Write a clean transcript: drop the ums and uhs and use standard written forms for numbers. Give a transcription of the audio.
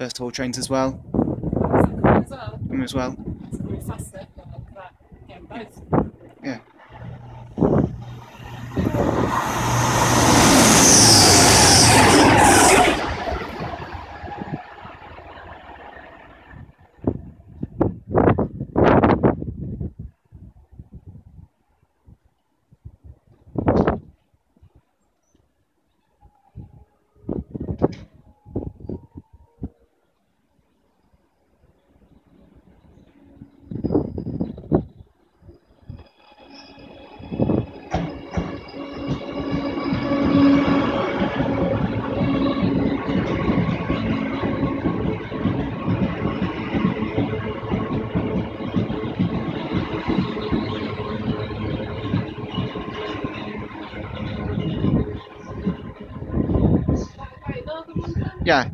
first of all trains as well. As well. As well. It's going to be faster, but look at that. Getting both. Yeah. Yeah.